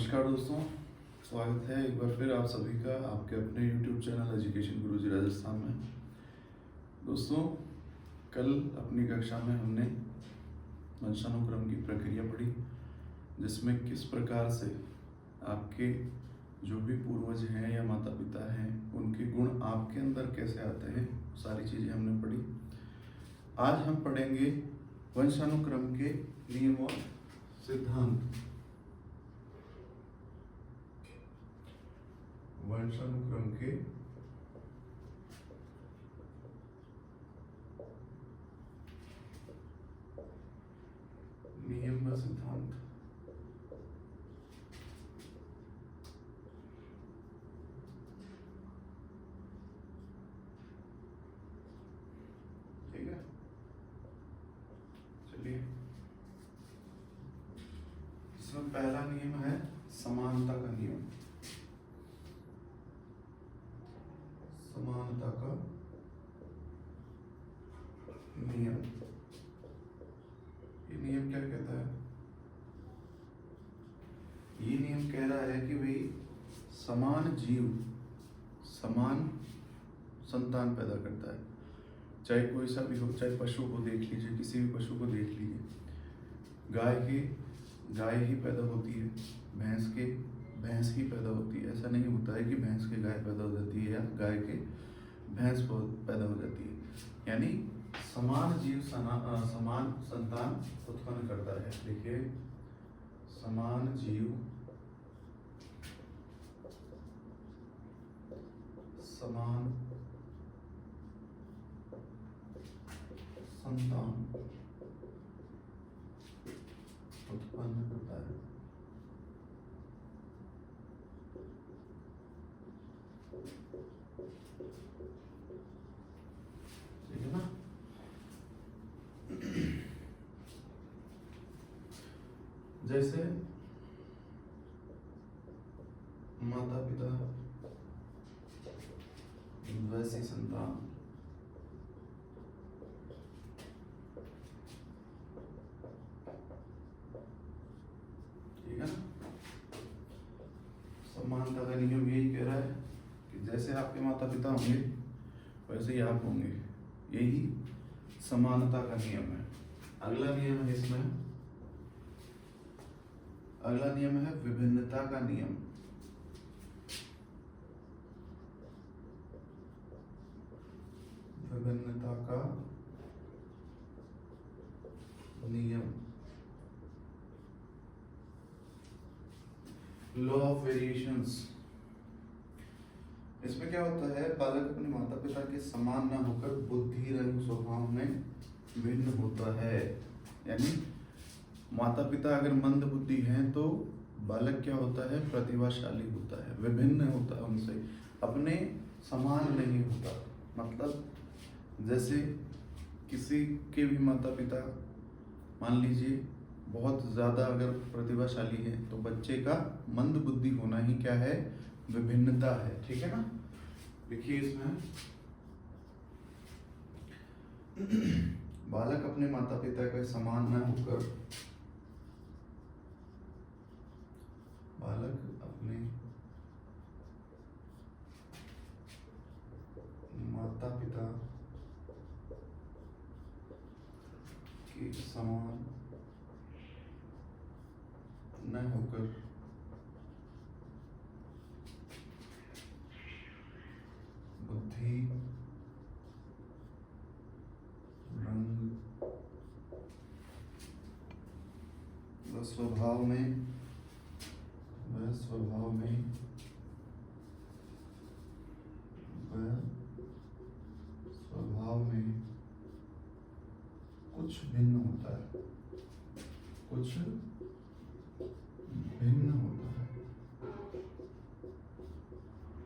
नमस्कार दोस्तों, स्वागत है एक बार फिर आप सभी का आपके अपने YouTube चैनल एजुकेशन गुरुजी राजस्थान में। दोस्तों, कल अपनी कक्षा में हमने वंशानुक्रम की प्रक्रिया पढ़ी, जिसमें किस प्रकार से आपके जो भी पूर्वज हैं या माता पिता हैं उनके गुण आपके अंदर कैसे आते हैं, सारी चीज़ें हमने पढ़ी। आज हम पढ़ेंगे वंशानुक्रम के नियम और सिद्धांत। वंशानुक्रम के नियम व सिद्धांत। ठीक है, चलिए। इसमें पहला नियम है समानता का नियम। समानता का नियम, ये नियम क्या कहता है? ये नियम कह रहा है कि भाई समान जीव समान संतान पैदा करता है, चाहे कोई सा भी हो। चाहे पशु को देख लीजिए, किसी भी पशु को देख लीजिए। गाय ही पैदा होती है, भैंस ही पैदा होती है। ऐसा नहीं होता है कि भैंस के गाय पैदा हो जाती है या गाय के भैंस पैदा हो जाती है। यानी समान जीव समान संतान उत्पन्न करता है। देखिए, समान जीव समान संतान उत्पन्न करता है। ठीक है ना? जैसे माता पिता वैसी संतान। ठीक है ना? समानता का नियम यही कह रहा है कि जैसे आपके माता पिता होंगे वैसे ही आप होंगे। यही समानता का नियम है। अगला नियम है इसमें, अगला नियम है विभिन्नता का नियम। विभिन्नता का नियम, लॉ ऑफ वेरिएशंस। इसमें क्या होता है, बालक अपने माता पिता के समान न होकर बुद्धि रंग स्वभाव में भिन्न होता है। यानी माता पिता अगर मंद बुद्धि हैं तो बालक क्या होता है, प्रतिभाशाली होता है, विभिन्न होता है उनसे, अपने समान नहीं होता। मतलब जैसे किसी के भी माता पिता मान लीजिए बहुत ज़्यादा अगर प्रतिभाशाली है तो बच्चे का मंद बुद्धि होना ही क्या है, विभिन्नता है। ठीक है ना? देखिए इसमें बालक अपने माता पिता के समान न होकर, बालक अपने माता पिता के समान न होकर बुद्धि रंग व स्वभाव में कुछ भिन्न होता है, कुछ भिन्न होता है।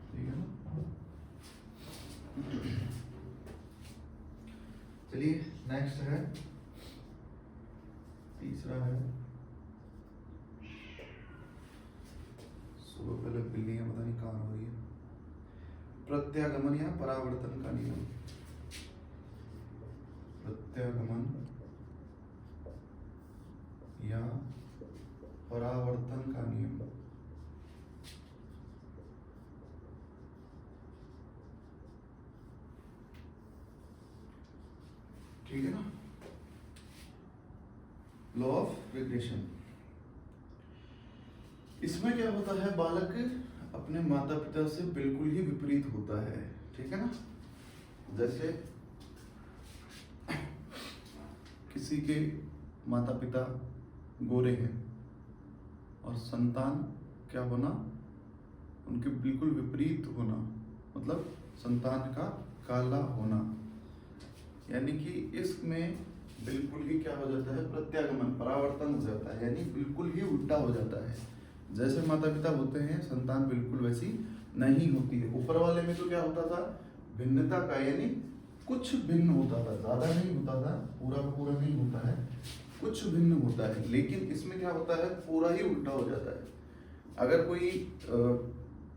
ठीक है ना? चलिए नेक्स्ट है, तीसरा है, सुबह पहले बिल्लियां पता नहीं कहाँ हो रही है, प्रत्यागमन या परावर्तन का नियम। प्रत्यागमन या परावर्तन का नियम। ठीक है ना, लॉ ऑफ रिग्रेशन। इसमें क्या होता है, बालक अपने माता पिता से बिल्कुल ही विपरीत होता है, ठीक है ना। जैसे किसी के माता पिता गोरे हैं और संतान क्या होना, उनके बिल्कुल विपरीत होना, मतलब संतान का काला होना, यानी कि इसमें बिल्कुल ही क्या हो जाता है, प्रत्यागमन, परावर्तन हो जाता है, यानी बिल्कुल ही उल्टा हो जाता है। जैसे माता पिता होते हैं, संतान बिल्कुल वैसी नहीं होती है। ऊपर वाले में तो क्या होता था, भिन्नता का, यानी कुछ भिन्न होता था, ज्यादा नहीं होता था, पूरा पूरा नहीं होता है, कुछ भिन्न होता है। लेकिन इसमें क्या होता है, पूरा ही उल्टा हो जाता है। अगर कोई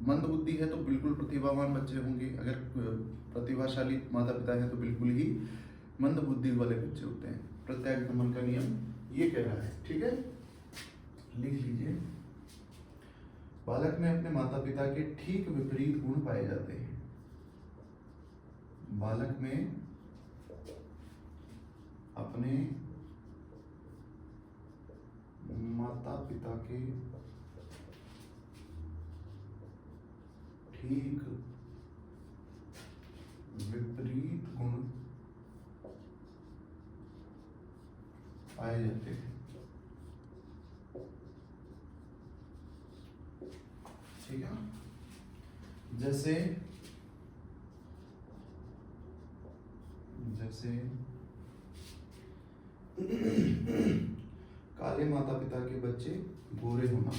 मंद बुद्धि है तो बिल्कुल प्रतिभावान बच्चे होंगे, अगर प्रतिभाशाली माता पिता है तो बिल्कुल ही मंद बुद्धि वाले बच्चे होते हैं। प्रत्यागमन का नियम ये कह रहा है, ठीक है, लिख लीजिए। बालक में अपने माता पिता के ठीक विपरीत गुण पाए जाते हैं। बालक में अपने माता पिता के ठीक विपरीत गुण पाए जाते हैं, ठीक है। जैसे काले माता पिता के बच्चे गोरे होना,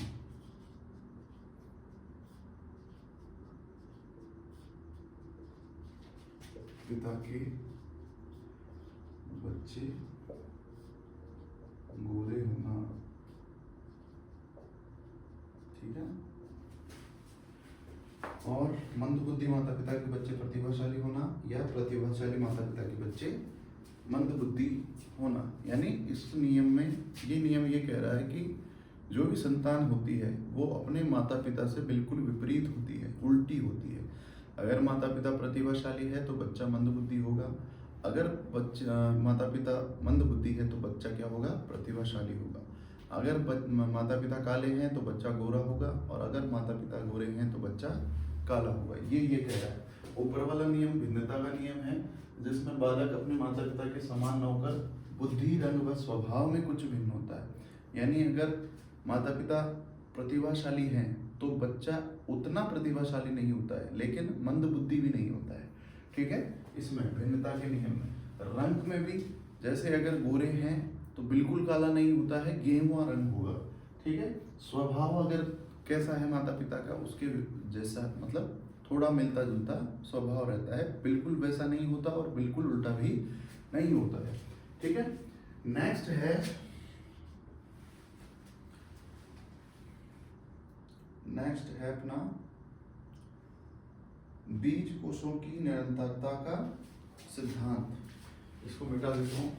पिता के बच्चे गोरे होना, ठीक है। और मंद बुद्धि माता पिता के बच्चे प्रतिभाशाली होना, या प्रतिभाशाली माता पिता के बच्चे मंद बुद्धि होना। यानी इस नियम में ये नियम ये कह रहा है कि जो भी संतान होती है वो अपने माता पिता से बिल्कुल विपरीत होती है, उल्टी होती है। अगर माता पिता प्रतिभाशाली है तो बच्चा मंद बुद्धि होगा, अगर बच्चा माता पिता मंद बुद्धि है तो बच्चा क्या होगा, प्रतिभाशाली होगा। अगर माता पिता काले हैं तो बच्चा गोरा होगा, और अगर माता पिता गोरे हैं तो बच्चा काला होगा। ये कह रहा है। ऊपर वाला नियम भिन्नता का नियम है, जिसमें बालक अपने माता पिता के समान न होकर बुद्धि, रंग व स्वभाव में कुछ भिन्न होता है। यानी अगर माता पिता प्रतिभाशाली हैं तो बच्चा उतना प्रतिभाशाली नहीं होता है, लेकिन मंद बुद्धि भी नहीं होता है, ठीक है। इसमें भिन्नता के नियम में। रंग में भी जैसे अगर गोरे हैं तो बिल्कुल काला नहीं होता है, गेहुआ रंग होगा, ठीक है। स्वभाव अगर कैसा है माता पिता का, उसके जैसा, मतलब थोड़ा मिलता जुलता स्वभाव रहता है, बिल्कुल वैसा नहीं होता और बिल्कुल उल्टा भी नहीं होता है, ठीक है। नेक्स्ट है अपना बीज कोषों की निरंतरता का सिद्धांत। इसको मिटा देता हूं।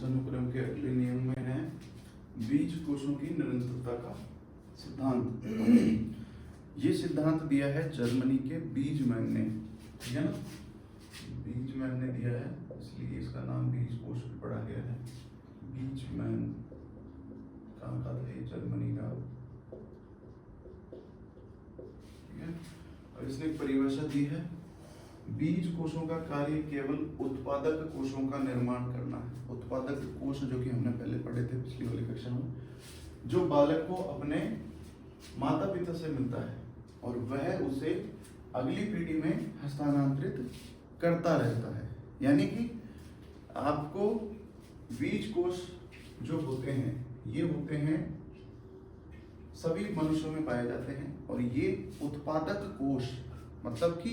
अनुक्रम के अगले नियम में है बीज कोषों की निरंतरता का सिद्धांत। ये सिद्धांत दिया है जर्मनी के बीजमैन ने, ठीक है ना, बीजमैन ने दिया है, इसलिए इसका नाम बीज कोष पढ़ा गया है। बीजमैन कहाँ का था, जर्मनी का, ठीक है। और इसने एक परिभाषा दी है, बीज कोषों का कार्य केवल उत्पादक कोषों का निर्माण करना है। उत्पादक कोष जो कि हमने पहले पढ़े थे पिछली वाली कक्षा में, जो बालक को अपने माता पिता से मिलता है और वह उसे अगली पीढ़ी में हस्तांतरित करता रहता है। यानी कि आपको बीज कोष जो होते हैं ये होते हैं सभी मनुष्यों में पाए जाते हैं, और ये उत्पादक कोष मतलब कि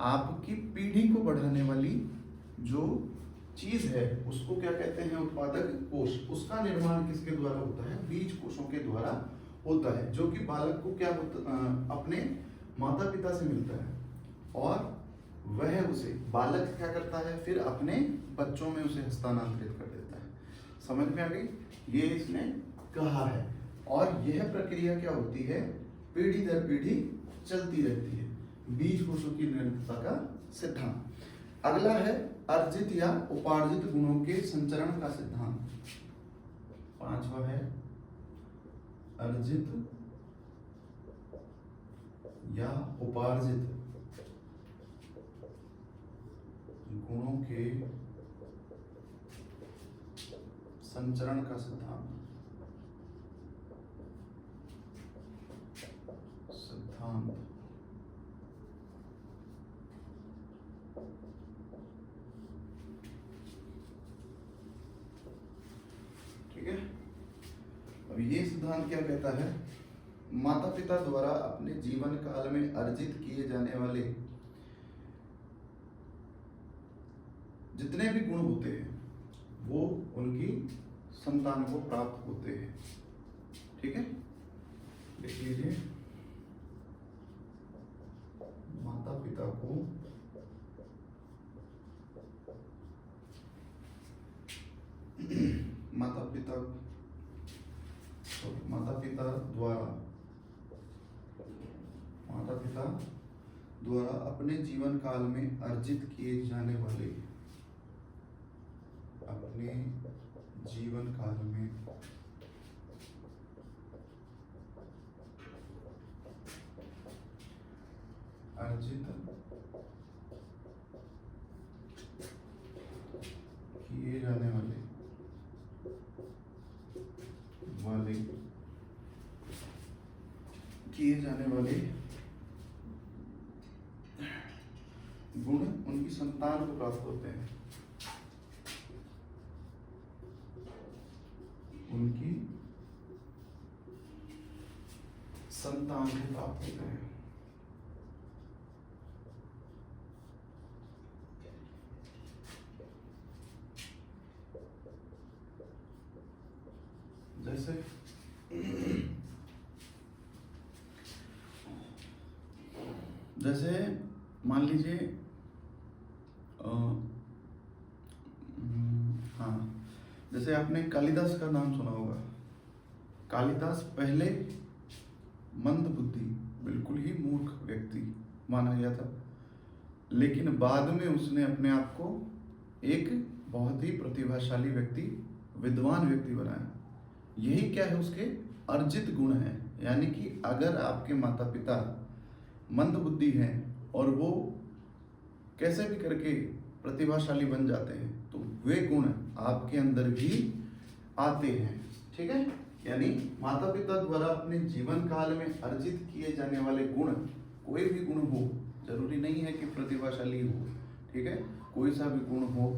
आपकी पीढ़ी को बढ़ाने वाली जो चीज है उसको क्या कहते हैं, उत्पादक कोष। उसका निर्माण किसके द्वारा होता है, बीज कोषों के द्वारा होता है, जो कि बालक को क्या होता, अपने माता पिता से मिलता है, और वह उसे बालक क्या करता है, फिर अपने बच्चों में उसे हस्तांतरित कर देता है। समझ में आ गई, ये इसने कहा है। और यह प्रक्रिया क्या होती है, पीढ़ी दर पीढ़ी चलती रहती है। बीज कोषों की निरंतरता का सिद्धांत। अगला है अर्जित या उपार्जित गुणों के संचरण का सिद्धांत। पांचवा है अर्जित या उपार्जित गुणों के संचरण का सिद्धांत। ठीक है, अब ये सिद्धांत क्या कहता है? माता पिता द्वारा अपने जीवन काल में अर्जित किए जाने वाले जितने भी गुण होते हैं वो उनकी संतान को प्राप्त होते हैं। ठीक है, देख लीजिए, माता पिता को माता पिता द्वारा अपने जीवन काल में अर्जित किए जाने वाले अपने जीवन काल में अर्जित किए जाने वाले गुण उनकी संतान को प्राप्त होते हैं। उनकी संतान को प्राप्त होते हैं। जैसे मान लीजिए हाँ, जैसे आपने कालिदास का नाम सुना होगा। कालिदास पहले मंद बुद्धि, बिल्कुल ही मूर्ख व्यक्ति माना गया था, लेकिन बाद में उसने अपने आप को एक बहुत ही प्रतिभाशाली व्यक्ति, विद्वान व्यक्ति बनाया। यही क्या है? उसके अर्जित गुण हैं। यानी कि अगर आपके माता पिता मंद बुद्धि हैं और वो कैसे भी करके प्रतिभाशाली बन जाते हैं तो वे गुण आपके अंदर भी आते हैं। ठीक है, यानी माता पिता द्वारा अपने जीवन काल में अर्जित किए जाने वाले गुण, कोई भी गुण हो, जरूरी नहीं है कि प्रतिभाशाली हो। ठीक है, कोई सा भी गुण हो,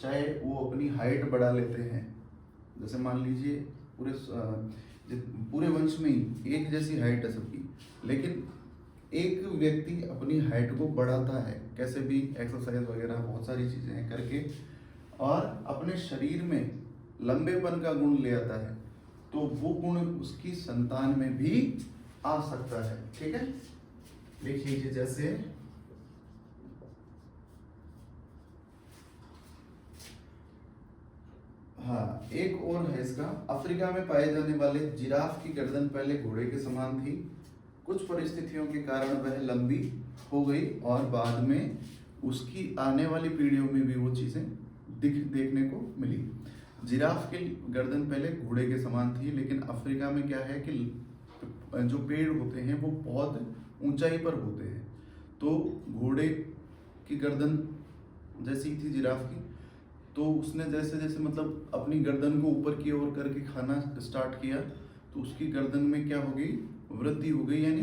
चाहे वो अपनी हाइट बढ़ा लेते हैं। जैसे मान लीजिए पूरे वंश में ही एक जैसी हाइट है सबकी, लेकिन एक व्यक्ति अपनी हाइट को बढ़ाता है कैसे भी, एक्सरसाइज वगैरह बहुत सारी चीजें हैं करके, और अपने शरीर में लंबेपन का गुण ले आता है, तो वो गुण उसकी संतान में भी आ सकता है। ठीक है, लिख लीजिए, जैसे हाँ, एक और है इसका। अफ्रीका में पाए जाने वाले जिराफ की गर्दन पहले घोड़े के समान थी। कुछ परिस्थितियों के कारण वह लंबी हो गई और बाद में उसकी आने वाली पीढ़ियों में भी वो चीजें देखने को मिली। जिराफ की गर्दन पहले घोड़े के समान थी, लेकिन अफ्रीका में क्या है कि जो पेड़ होते हैं वो बहुत ऊंचाई पर होते हैं, तो घोड़े की गर्दन जैसी थी जिराफ की, तो उसने जैसे जैसे मतलब अपनी गर्दन को ऊपर की ओर करके खाना स्टार्ट किया, तो उसकी गर्दन में क्या हो गई? वृद्धि हो गई, यानी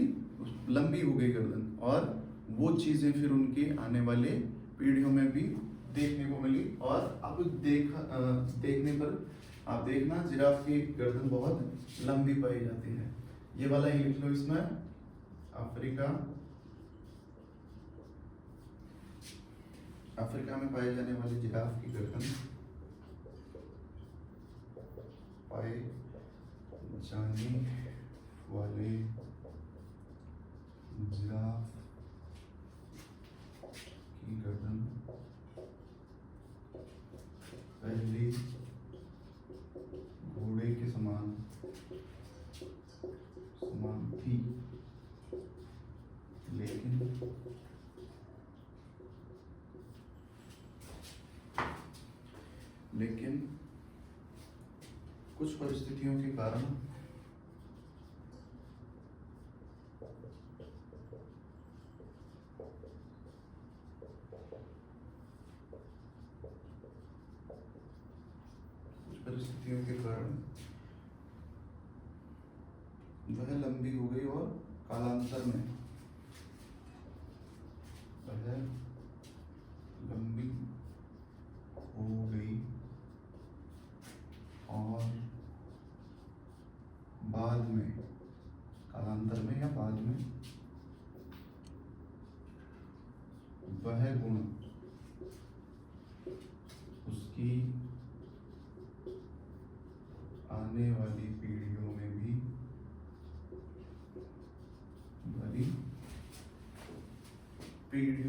लंबी हो गई गर्दन, और वो चीजें फिर उनके आने वाले पीढ़ियों में भी देखने को मिली। और अब देखने पर आप देखना, जिराफ की गर्दन बहुत लंबी पाई जाती है। ये वाला ही लिख लो इसमें, अफ्रीका में पाए जाने वाले जिराफ की गर्दन पाए जाने वाले जिराफ की गर्दन पहले घोड़े के समान थी, लेकिन लेकिन कुछ परिस्थितियों के कारण वह लंबी हो गई और कालांतर में वह लंबी हो गई और बाद में, कालांतर में या बाद में, वह गुण उसकी आने वाली पीढ़ियों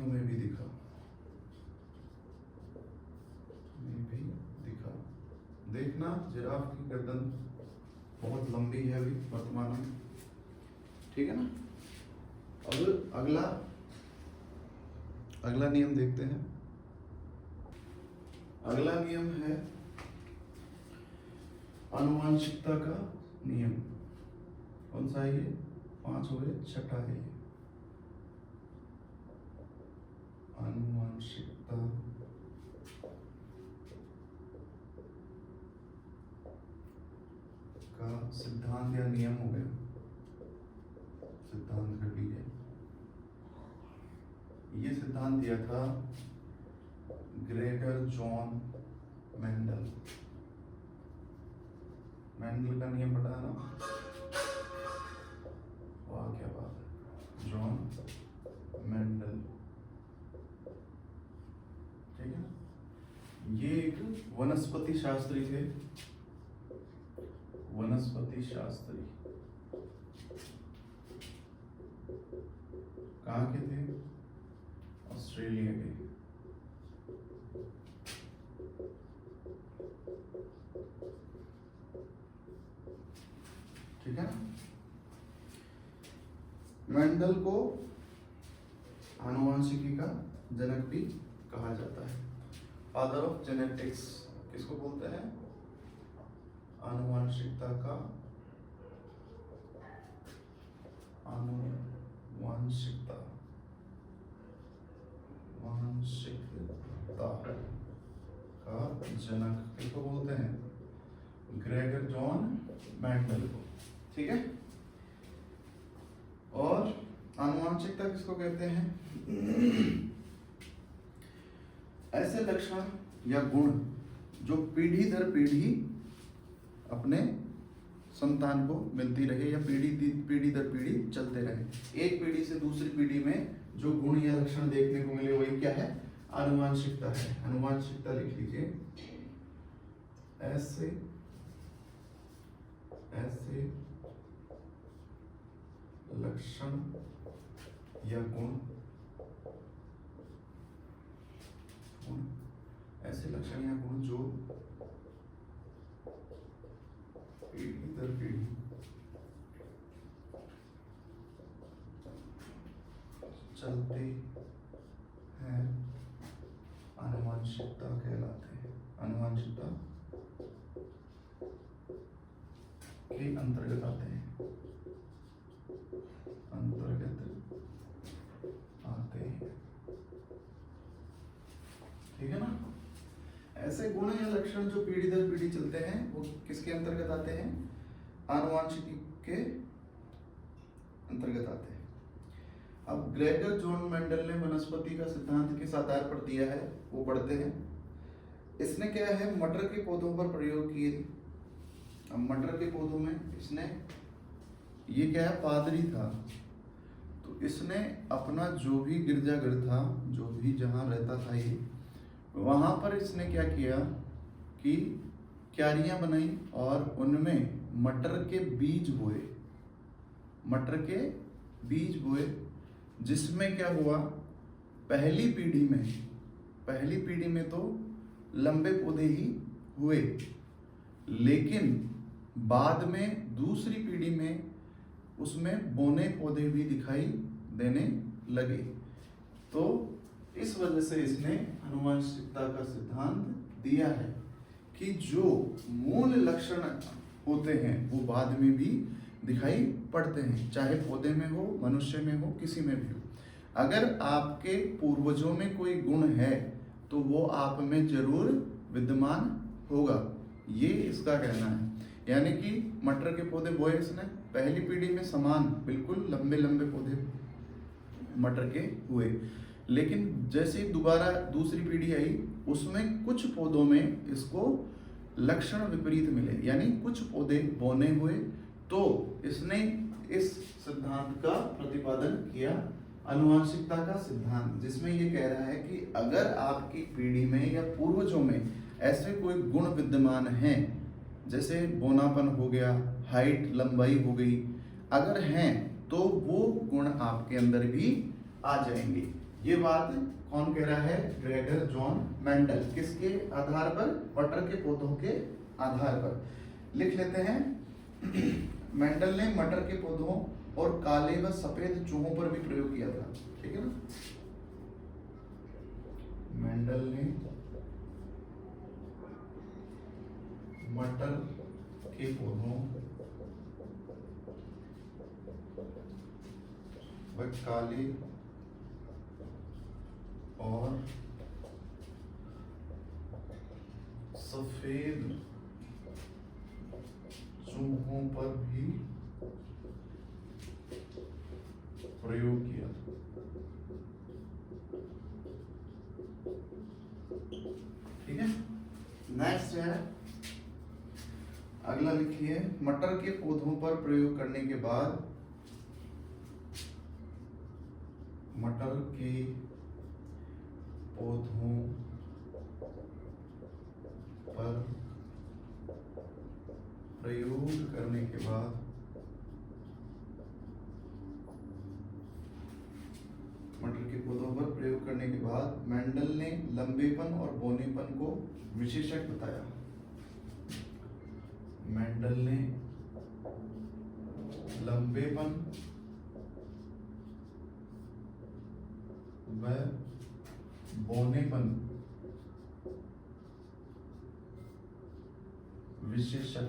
में भी दिखा, देखना जिराफ की गर्दन बहुत लंबी है अभी वर्तमान में, ठीक है ना। अब अगला नियम देखते हैं। अगला नियम है आनुवांशिकता का नियम। कौन सा है ये? 5 हो गए, छठा है ये। आनुवांशिकता का सिद्धांत या नियम हो गया, सिद्धांत कर लीजिए। ये सिद्धांत दिया था ग्रेगर जॉन मेंडल। मेंडल का नियम पता है ना? वाह क्या बात है, जॉन मेंडल, ठीक है। ये एक वनस्पति शास्त्री थे, वनस्पति शास्त्री। कहाँ के थे? ऑस्ट्रेलिया के। ठीक है। मेंडल को आनुवंशिकी का जनक भी कहा जाता है, फादर ऑफ जेनेटिक्स। किसको बोलते हैं? आनुवंशिकता का, आनुवंशिकता का जनक किसको बोलते हैं? ग्रेगर जॉन मेंडल को, ठीक है। और आनुवंशिकता किसको कहते हैं? ऐसे लक्षण या गुण जो पीढ़ी दर पीढ़ी अपने संतान को मिलती रहे या पीढ़ी दर पीढ़ी चलते रहे। एक पीढ़ी से दूसरी पीढ़ी में जो गुण या लक्षण देखने को मिले वही क्या है? आनुवंशिकता है। आनुवंशिकता लिख लीजिए। ऐसे लक्षण या गुण, ऐसे लक्षण या गुण जो पीढ़ी दर पीढ़ी चलते हैं, आनुवंशिकता कहलाते हैं। आनुवंशिकता के अंतर्गत आते हैं, ठीक है ना। ऐसे गुण या लक्षण जो पीढ़ी दर पीढ़ी चलते हैं वो किसके अंतर्गत आते हैं? आनुवंशिकी के अंतर्गत आते हैं। अब ग्रेगर जॉन मेंडल ने वनस्पति का सिद्धांत किस आधार पर दिया है वो पढ़ते हैं। इसने क्या है, मटर के पौधों पर प्रयोग किए। अब मटर के पौधों में इसने, ये क्या है, पादरी था, तो इसने अपना जो भी गिरजाघर था, जो भी जहाँ रहता था ये, वहाँ पर इसने क्या किया कि क्यारियाँ बनाई और उनमें मटर के बीज बोए, मटर के बीज बोए, जिसमें क्या हुआ, पहली पीढ़ी में तो लंबे पौधे ही हुए, लेकिन बाद में दूसरी पीढ़ी में उसमें बौने पौधे भी दिखाई देने लगे। तो इस वजह से इसने आनुवंशिकता का सिद्धांत दिया है कि जो मूल लक्षण होते हैं वो बाद में भी दिखाई पड़ते हैं, चाहे पौधे में हो, मनुष्य में हो, किसी में भी हो। अगर आपके पूर्वजों में कोई गुण है तो वो आप में जरूर विद्यमान होगा, ये इसका कहना है। यानी कि मटर के पौधे बोए इसने, पहली पीढ़ी में समान बिल्कुल लंबे लंबे पौधे मटर के हुए, लेकिन जैसे ही दोबारा दूसरी पीढ़ी आई उसमें कुछ पौधों में इसको लक्षण विपरीत मिले, यानी कुछ पौधे बौने हुए। तो इसने इस सिद्धांत का प्रतिपादन किया, आनुवंशिकता का सिद्धांत, जिसमें ये कह रहा है कि अगर आपकी पीढ़ी में या पूर्वजों में ऐसे कोई गुण विद्यमान हैं, जैसे बौनापन हो गया, हाइट लंबाई हो गई, अगर हैं तो वो गुण आपके अंदर भी आ जाएंगे। ये बात कौन कह रहा है? Gregor John Mendel. किसके आधार पर? मटर के पौधों के आधार पर। लिख लेते हैं। मेंडल ने मटर के पौधों और काले व सफेद चूहों पर भी प्रयोग किया था, ठीक है ना। मेंडल ने मटर के पौधों व काले और सफेद चूहों पर भी प्रयोग किया। ठीक है, नेक्स्ट है, अगला लिखिए। मटर के पौधों पर प्रयोग करने के बाद मटर के पौधों पर प्रयोग करने के बाद मटर के पौधों पर प्रयोग करने के बाद मेंडल ने लंबेपन और बौनेपन को विशेषक बताया। मेंडल ने लंबेपन व बौनेपन विशेषक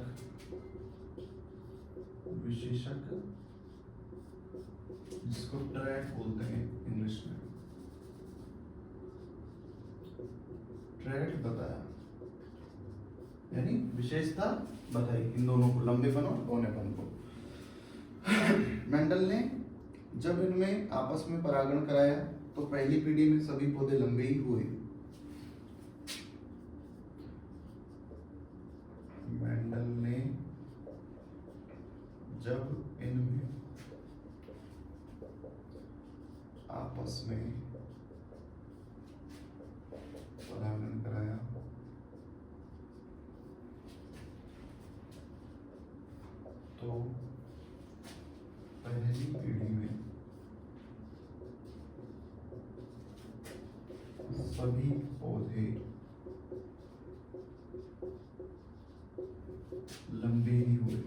जिसको ट्रैट बोलते हैं इंग्लिश में, ट्रैट बताया, यानी विशेषता बताई इन दोनों को, लंबेपन और बौनेपन को। मेंडल ने जब इनमें आपस में परागण कराया तो पहली पीढ़ी में सभी पौधे लंबे ही हुए। मेंडल ने जब इनमें आपस में परागण कराया तो पहली पीढ़ी में सभी पौधे लंबे ही हुए।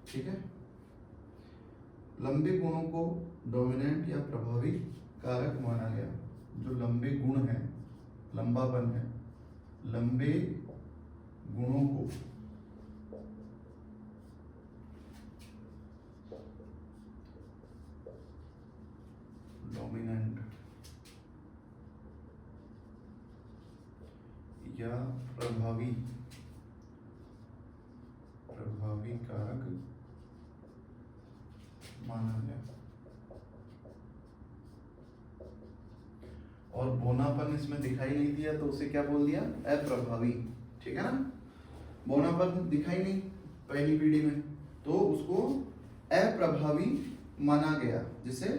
ठीक है, लंबे गुणों को डोमिनेंट या प्रभावी कारक माना गया। जो लंबे गुण है, लंबापन है, लंबे गुणों को डोमिनेंट या प्रभावी कारक माना गया। और बौनापन इसमें दिखाई नहीं दिया तो उसे क्या बोल दिया? अप्रभावी। ठीक है ना, बौनापन दिखाई नहीं पहली पीढ़ी में तो उसको अप्रभावी माना गया, जिसे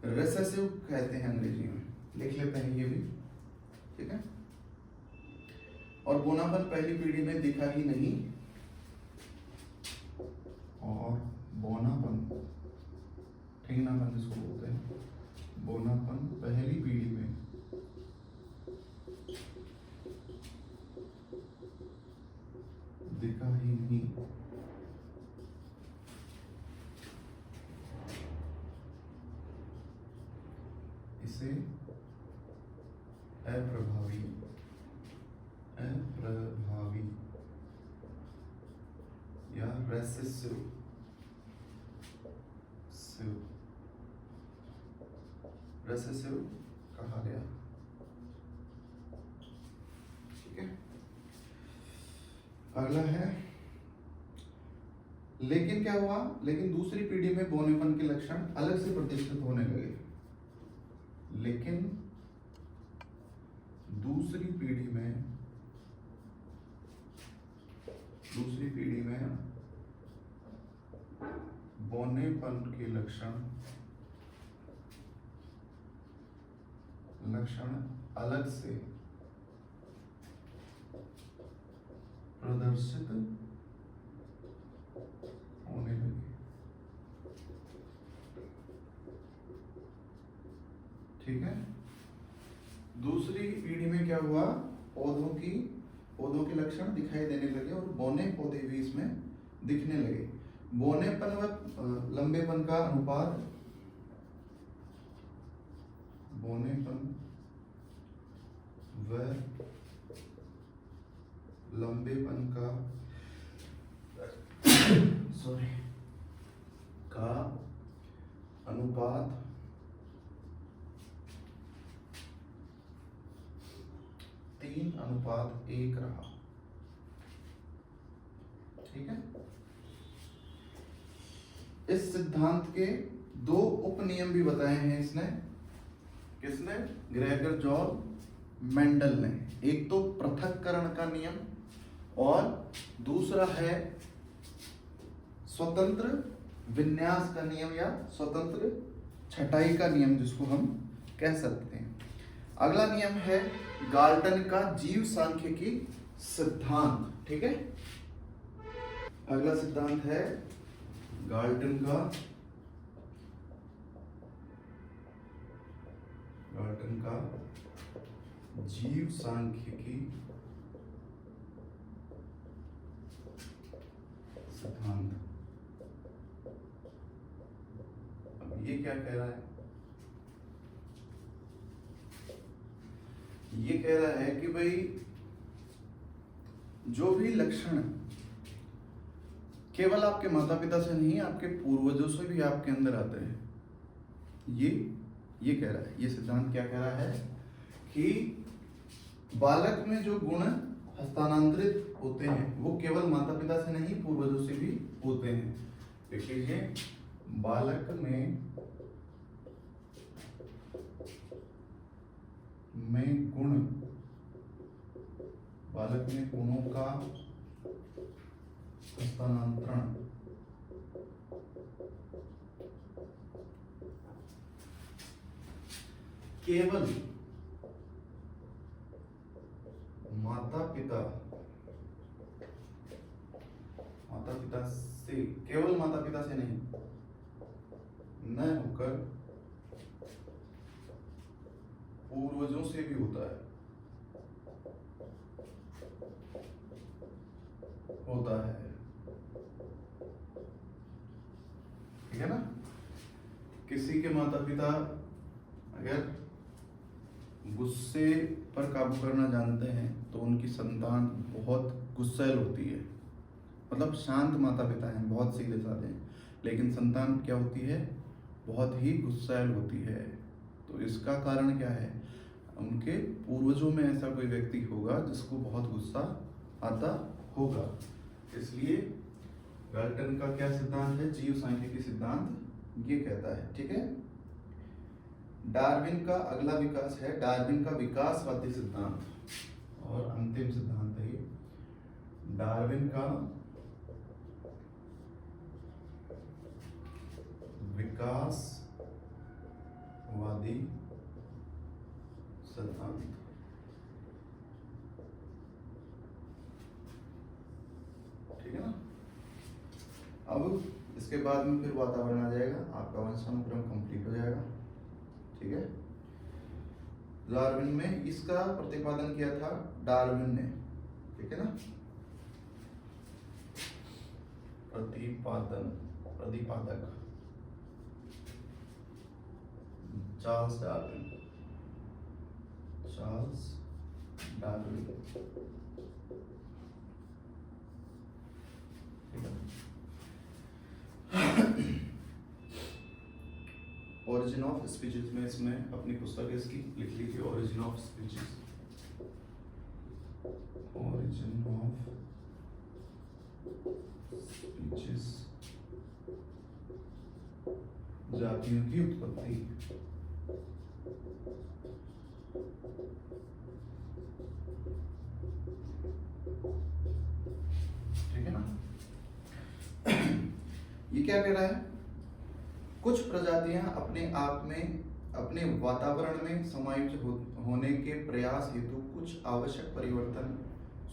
रिसेसिव कहते हैं अंग्रेजी में। लिख लेते हैं ये भी, ठीक है। और बौनापन पहली पीढ़ी में दिखा ही नहीं, और बौनापन, ठेंगनापन जिसको बोलते हैं, बौनापन पहली पीढ़ी में दिखा ही नहीं। इसे अप्रभावी या रेसेसिव कहा गया। ठीक है, अगला है, लेकिन क्या हुआ, लेकिन दूसरी पीढ़ी में बौनेपन के लक्षण अलग से प्रतिष्ठित होने लगे। लेकिन दूसरी पीढ़ी में बौनेपन के लक्षण अलग से प्रदर्शित होने लगे। ठीक है, दूसरी पीढ़ी में क्या हुआ, पौधों के लक्षण दिखाई देने लगे और बौने पौधे भी इसमें दिखने लगे। बौनेपन व लंबेपन का अनुपात, बौनेपन व लंबेपन का अनुपात 3:1 रहा। ठीक है, इस सिद्धांत के 2 उपनियम भी बताए हैं इसने, किसने, ग्रेगर जॉर्ज मेंडल ने। एक तो पृथक्करण का नियम और दूसरा है स्वतंत्र विन्यास का नियम या स्वतंत्र छटाई का नियम, जिसको हम कह सकते हैं। अगला नियम है गाल्टन का जीव सांख्यिकी सिद्धांत। ठीक है, अगला सिद्धांत है गाल्टन का जीव सांख्यिकी सिद्धांत। अब ये क्या कह रहा है, ये कह रहा है कि भाई जो भी लक्षण केवल आपके माता पिता से नहीं, आपके पूर्वजों से भी आपके अंदर आते हैं। ये कह रहा है, ये सिद्धांत क्या कह रहा है कि बालक में जो गुण हस्तांतरित होते हैं वो केवल माता पिता से नहीं, पूर्वजों से भी होते हैं। देखिए, बालक में गुणों का हस्तांतरण केवल माता पिता से नहीं, न होकर पूर्वजों से भी होता है। ठीक है ना, किसी के माता पिता अगर गुस्से पर काबू करना जानते हैं तो उनकी संतान बहुत गुस्सैल होती है। मतलब शांत माता पिता हैं, बहुत सीधे साधे हैं, लेकिन संतान क्या होती है, बहुत ही गुस्सैल होती है। तो इसका कारण क्या है, उनके पूर्वजों में ऐसा कोई व्यक्ति होगा जिसको बहुत गुस्सा आता होगा। इसलिए गाल्टन का क्या सिद्धांत है, जीव सांख्यिकी सिद्धांत ये कहता है। ठीक है, डार्विन का अगला विकास है डार्विन का विकासवादी सिद्धांत, और अंतिम सिद्धांत है ये डार्विन का विकासवादी सिद्धांत। ठीक है ना, अब इसके बाद में फिर वातावरण आ जाएगा, आपका वंशानुक्रम कंप्लीट हो जाएगा। ठीक है, डार्विन में इसका प्रतिपादन किया था डार्विन ने। ठीक है ना, प्रतिपादक Charles Darwin. Charles Darwin. Origin of speeches में इसमें अपनी पुस्तक इसकी लिख ली थी, origin of speeches, origin of speeches, जातियों की उत्पत्ति। ठीक है ना। ये क्या कह रहा है, कुछ प्रजातियां अपने आप में अपने वातावरण में समायोजित होने के प्रयास हेतु कुछ आवश्यक परिवर्तन,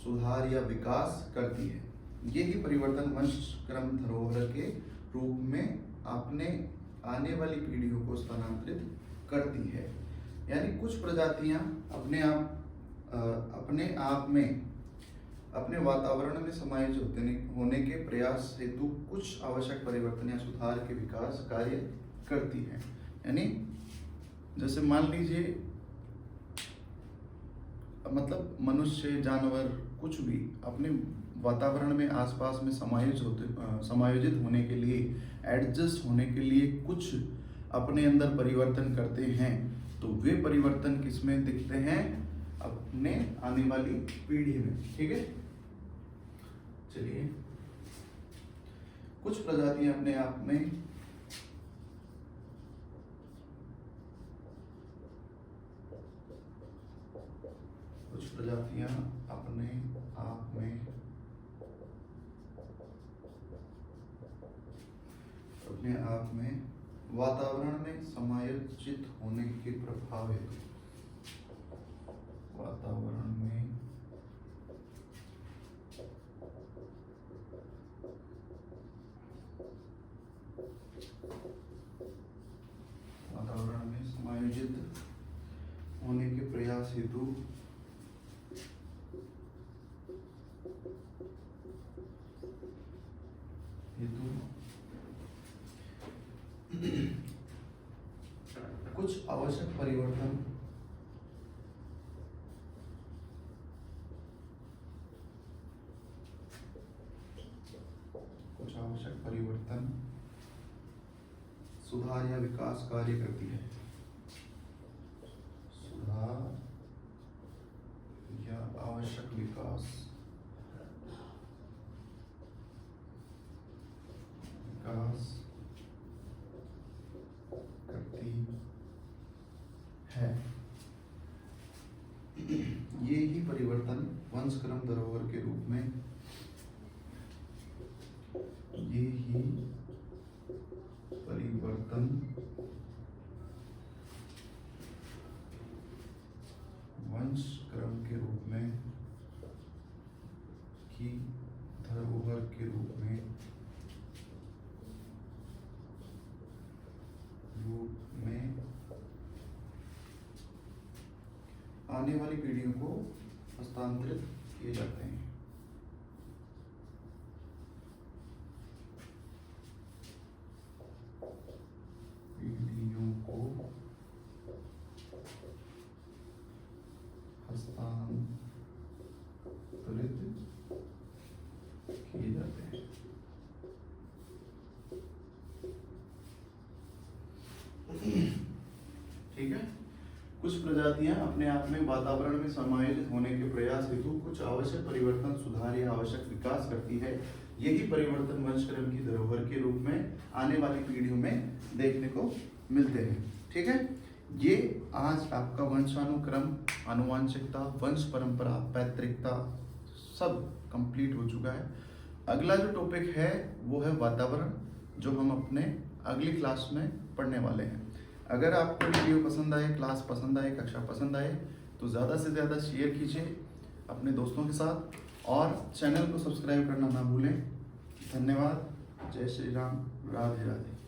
सुधार या विकास करती है। यही परिवर्तन वंशक्रम धरोहर के रूप में अपने आने वाली पीढ़ियों को स्थानांतरित करती है। यानी कुछ प्रजातियां अपने आप में अपने वातावरण में समायोजित होने के प्रयास हेतु कुछ आवश्यक परिवर्तन या सुधार के विकास कार्य करती है। यानी जैसे मान लीजिए, मतलब मनुष्य, जानवर, कुछ भी अपने वातावरण में आसपास में समायोजित होने के लिए, एडजस्ट होने के लिए कुछ अपने अंदर परिवर्तन करते हैं, तो वे परिवर्तन किसमें दिखते हैं, अपने आने वाली पीढ़ी में। ठीक है, चलिए, कुछ प्रजातियां अपने आप में अपने आप में वातावरण में समायोजित होने के प्रभाव हेतु, वातावरण में समायोजित होने के प्रयास हेतु कुछ आवश्यक परिवर्तन, सुधार या विकास कार्य करती है, सुधार या आवश्यक विकास करती है। ये ही परिवर्तन वंशक्रम धरोहर के रूप में, ये ही परिवर्तन वंशक्रम के रूप में की धरोहर के रूप में आने वाली पीढ़ियों को हस्तांतरित किए जाते हैं। पीढ़ियों को हस्तांतरित किए जाते हैं। ठीक है, कुछ प्रजातियां अपने आप में वातावरण में समायोजित होने के प्रयास हेतु कुछ आवश्यक परिवर्तन, सुधार या आवश्यक विकास करती है। यही परिवर्तन वंशक्रम की धरोहर के रूप में आने वाली पीढ़ियों में देखने को मिलते हैं। ठीक है, ये आज आपका वंशानुक्रम, आनुवांशिकता, वंश परंपरा, पैतृकता सब कंप्लीट हो चुका है। अगला जो टॉपिक है वो है वातावरण, जो हम अपने अगली क्लास में पढ़ने वाले हैं। अगर आपको वीडियो पसंद आए, क्लास पसंद आए, कक्षा पसंद आए तो ज़्यादा से ज़्यादा शेयर कीजिए अपने दोस्तों के साथ और चैनल को सब्सक्राइब करना ना भूलें। धन्यवाद। जय श्री राम। राधे राधे।